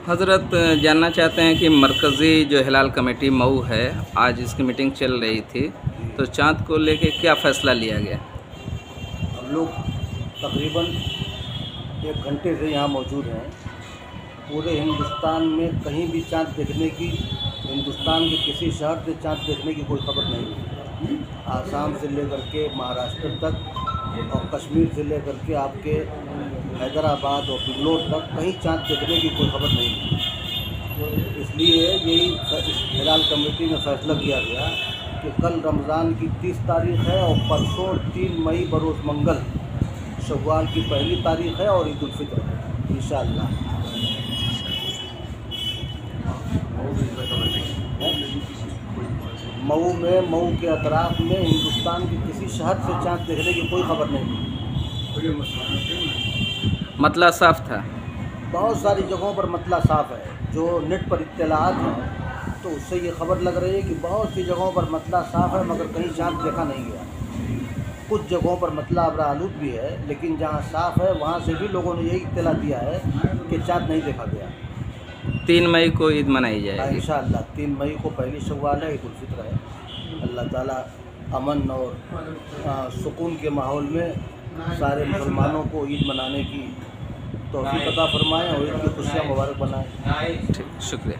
हज़रत जानना चाहते हैं कि मरकज़ी जो हिलाल कमेटी मऊ है, आज इसकी मीटिंग चल रही थी, तो चाँद को लेके क्या फ़ैसला लिया गया? हम लोग तकरीबन 1 घंटे से यहाँ मौजूद हैं। पूरे हिंदुस्तान में कहीं भी चाँद देखने की, हिंदुस्तान के किसी शहर से चाँद देखने की कोई खबर नहीं है। आसाम से लेकर के महाराष्ट्र तक और कश्मीर से लेकर के आपके हैदराबाद और बेंगलोर तक कहीं चाँद देखने की कोई खबर नहीं है। इसलिए यही हिलाल कमेटी में फैसला किया गया कि कल रमज़ान की 30 तारीख़ है और परसों 3 मई बरोज़ मंगल शव्वाल की पहली तारीख़ है और ईद उल फित्र है इंशाअल्लाह। मऊ के अतराफ़ में हिंदुस्तान के किसी शहर से चाँद देखने की कोई खबर नहीं है। मतला साफ था। बहुत सारी जगहों पर मतला साफ़ है। जो नेट पर इत्तलाआत हैं तो उससे ये खबर लग रही है कि बहुत सी जगहों पर मतला साफ़ है मगर कहीं चाँद देखा नहीं गया। कुछ जगहों पर मतला अब्रा आलूद भी है, लेकिन जहाँ साफ़ है वहाँ से भी लोगों ने यही इत्तला दिया है कि चाँद नहीं देखा गया। 3 मई को ईद मनाई जाएगी इंशाअल्लाह। 3 मई को पहली शव्वाल है, ईद उल फित्र है। अल्लाह ताला अमन और सुकून के माहौल में सारे मुसलमानों को ईद मनाने की तौफीक अता फरमाएँ और ईद की खुशियाँ मुबारक बनाएँ। ठीक, शुक्रिया।